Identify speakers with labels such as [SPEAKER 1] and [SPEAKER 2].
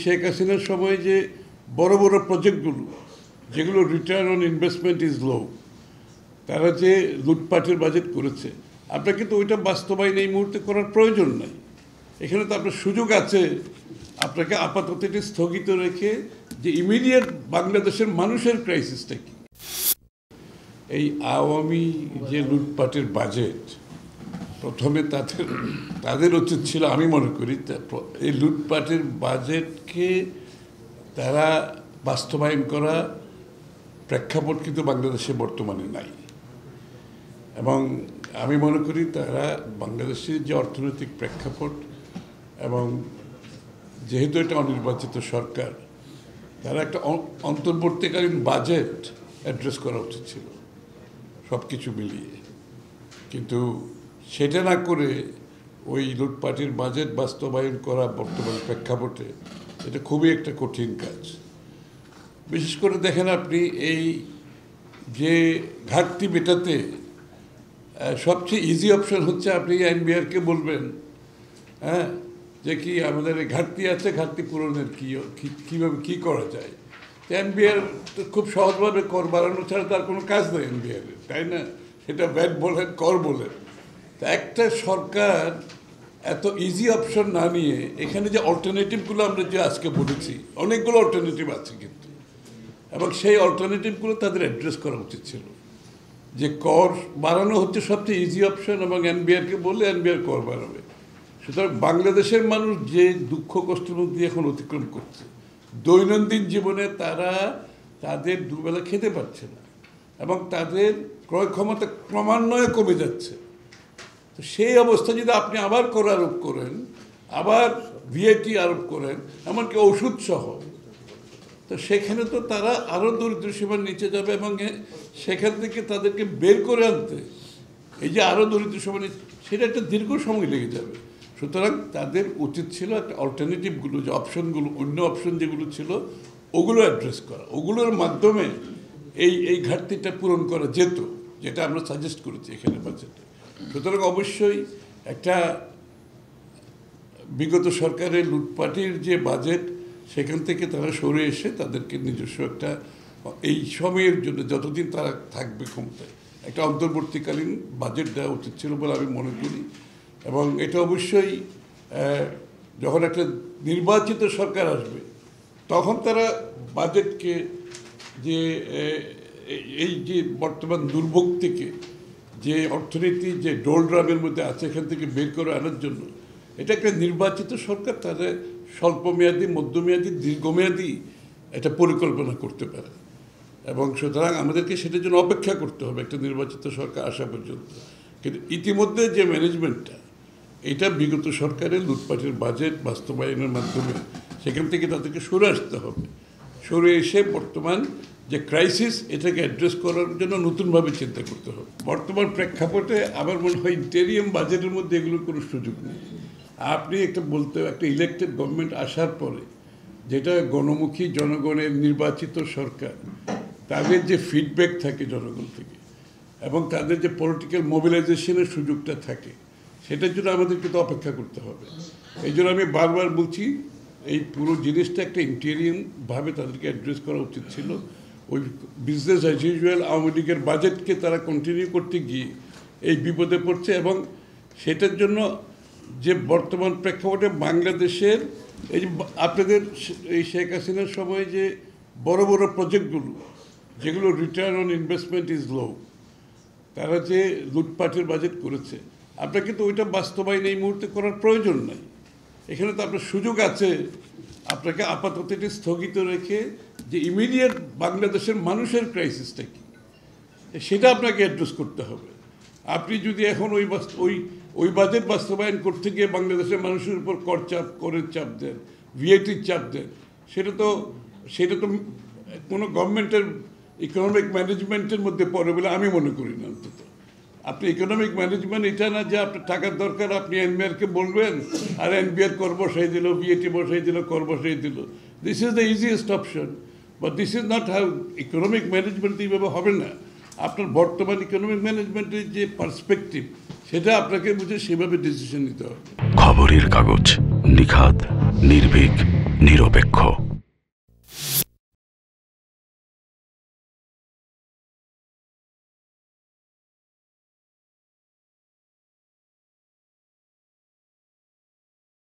[SPEAKER 1] শেখ হাসিনার সময় যে বড় বড় প্রজেক্টগুলো যেগুলো return on investment is low, তারা যে লুটপাটের বাজেট করেছে, আপনার কিন্তু ওইটা বাস্তবায়ন এই মুহূর্তে করার প্রয়োজন নাই। এখানে তো আপনার সুযোগ আছে আপনাকে আপাতত এটি স্থগিত রেখে যে ইমিডিয়েট বাংলাদেশের মানুষের ক্রাইসিসটা কি। এই আওয়ামী যে লুটপাটের বাজেট, প্রথমে তাদের উচিত ছিল, আমি মনে করি এই লুটপাটের বাজেটকে তারা বাস্তবায়ন করা প্রেক্ষাপট কিন্তু বাংলাদেশে বর্তমানে নাই। এবং আমি মনে করি তারা বাংলাদেশের যে অর্থনৈতিক প্রেক্ষাপট এবং যেহেতু এটা অনির্বাচিত সরকার, তারা একটা অন্তর্বর্তীকালীন বাজেট অ্যাড্রেস করা উচিত ছিল সব কিছু মিলিয়ে। কিন্তু সেটা না করে ওই লুটপাটের বাজেট বাস্তবায়ন করা বর্তমান প্রেক্ষাপটে এটা খুবই একটা কঠিন কাজ। বিশেষ করে দেখেন আপনি এই যে ঘাটতি মেটাতে সবচেয়ে ইজি অপশন হচ্ছে আপনি এনবিআরকে বলবেন, হ্যাঁ, যে কি আমাদের ঘাটতি আছে, ঘাটতি পূরণের কীভাবে কী করা যায়। তো এনবিআর তো খুব সহজভাবে কর বাড়ানো ছাড়া তার কোনো কাজ নেই এনবিআরের, তাই না? সেটা ভ্যাট বলেন, কর বলেন। তা একটা সরকার এত ইজি অপশন না নিয়ে এখানে যে অল্টারনেটিভগুলো আমরা যে আজকে বলেছি, অনেকগুলো অল্টারনেটিভ আছে কিন্তু, এবং সেই অল্টারনেটিভগুলো তাদের অ্যাড্রেস করা উচিত ছিল। যে কর বাড়ানো হচ্ছে সবচেয়ে ইজি অপশন এবং এনবিআরকে বললে এনবিআর কর বাড়াবে। সুতরাং বাংলাদেশের মানুষ যে দুঃখ কষ্টের মধ্যে এখন অতিক্রম করছে, দৈনন্দিন জীবনে তারা তাদের দুবেলা খেতে পারছে না এবং তাদের ক্রয় ক্ষমতা ক্রমান্বয়ে কমে যাচ্ছে। তো সেই অবস্থা যদি আপনি আবার কর আরোপ করেন, আবার ভিআইটি আরোপ করেন, এমনকি ওষুধ সহ, তো সেখানে তো তারা আরও দরিদ্র সীমার নিচে যাবে এবং সেখান থেকে তাদেরকে বের করে আনতে এই যে আরও দরিদ্র সীমার নিচে, সেটা একটা দীর্ঘ সময় লেগে যাবে। সুতরাং তাদের উচিত ছিল একটা অল্টারনেটিভগুলো, যে অপশনগুলো, অন্য অপশন যেগুলো ছিল ওগুলো অ্যাড্রেস করা, ওগুলোর মাধ্যমে এই ঘাটতিটা পূরণ করা যেত, যেটা আমরা সাজেস্ট করেছি এখানে বাজেটে। সুতরাং অবশ্যই একটা বিগত সরকারের লুটপাটের যে বাজেট, সেখান থেকে তারা সরে এসে তাদেরকে নিজস্ব একটা এই সময়ের জন্য যতদিন তারা থাকবে ক্ষমতায় একটা অন্তর্বর্তীকালীন বাজেট দেওয়া উচিত ছিল বলে আমি মনে করি। এবং এটা অবশ্যই যখন একটা নির্বাচিত সরকার আসবে তখন তারা বাজেটকে যে এই যে বর্তমান দুর্ভোগ থেকে, যে অর্থনীতি যে ডোলড্রামের মধ্যে আছে, এখান থেকে বের করে আনার জন্য এটা একটা নির্বাচিত সরকার তাদের স্বল্পমেয়াদী, মধ্যমেয়াদী, দীর্ঘমেয়াদী একটা পরিকল্পনা করতে পারে। এবং সুতরাং আমাদেরকে সেটার জন্য অপেক্ষা করতে হবে একটা নির্বাচিত সরকার আসা পর্যন্ত। কিন্তু ইতিমধ্যে যে ম্যানেজমেন্টটা, এটা বিগত সরকারের লুটপাটের বাজেট বাস্তবায়নের মাধ্যমে সেখান থেকে তাদেরকে সরে আসতে হবে। সরে এসে বর্তমান যে ক্রাইসিস, এটাকে অ্যাড্রেস করার জন্য নতুনভাবে চিন্তা করতে হবে। বর্তমান প্রেক্ষাপটে আমার মনে হয় ইন্টেরিয়াম বাজেটের মধ্যে এগুলোর কোনো সুযোগ নেই। আপনি একটা ইলেকটেড গভর্নমেন্ট আসার পরে, যেটা গণমুখী জনগণের নির্বাচিত সরকার, তাদের যে ফিডব্যাক থাকে জনগণ থেকে এবং তাদের যে পলিটিক্যাল মোবিলাইজেশনের সুযোগটা থাকে, সেটার জন্য আমাদেরকে তো অপেক্ষা করতে হবে। এই জন্য আমি বারবার বলছি, এই পুরো জিনিসটা একটা ইন্টেরিয়ামভাবে তাদেরকে অ্যাড্রেস করা উচিত ছিল। ওই বিজনেস অ্যাজ ইউজুয়াল আওয়ামী লীগের বাজেটকে তারা কন্টিনিউ করতে গিয়ে এই বিপদে পড়ছে। এবং সেটার জন্য যে বর্তমান প্রেক্ষাপটে বাংলাদেশের এই যে আপনাদের এই শেখ হাসিনার সময় যে বড় বড় প্রজেক্টগুলো যেগুলো return on investment is low, তারা যে লুটপাটের বাজেট করেছে, আপনার কিন্তু ওইটা বাস্তবায়ন এই মুহূর্তে করার প্রয়োজন নাই। এখানে তো আপনার সুযোগ আছে আপনাকে আপাতত এটি স্থগিত রেখে যে ইমিডিয়েট বাংলাদেশের মানুষের ক্রাইসিসটা কি, সেটা আপনাকে অ্যাড্রেস করতে হবে। আপনি যদি এখন ওই বাজেট বাস্তবায়ন করতে গিয়ে বাংলাদেশের মানুষের উপর করের চাপ দেন, ভিআইটির চাপ দেন, সেটা তো কোনো গভর্নমেন্টের ইকোনমিক ম্যানেজমেন্টের মধ্যে পড়ে বলে আমি মনে করি না। অন্তত আপনি ইকোনমিক ম্যানেজমেন্ট এটা না যে আপনার টাকার দরকার, আপনি এনবিআরকে বলবেন আর এনবিআর কর বসাই দিল, ভিআইটি বসাই দিল, কর বসাই দিল। This is the easiest option, but this is not how economic management. এইভাবে হবে না। আপনার বর্তমান ইকোনমিক ম্যানেজমেন্টের যে পার্সপেক্টিভ, সেটা আপনাকে বুঝে সেভাবে ডিসিশন নিতে হবে।
[SPEAKER 2] খবরের কাগজ, নিখাত, নির্ভীক, নিরপেক্ষ।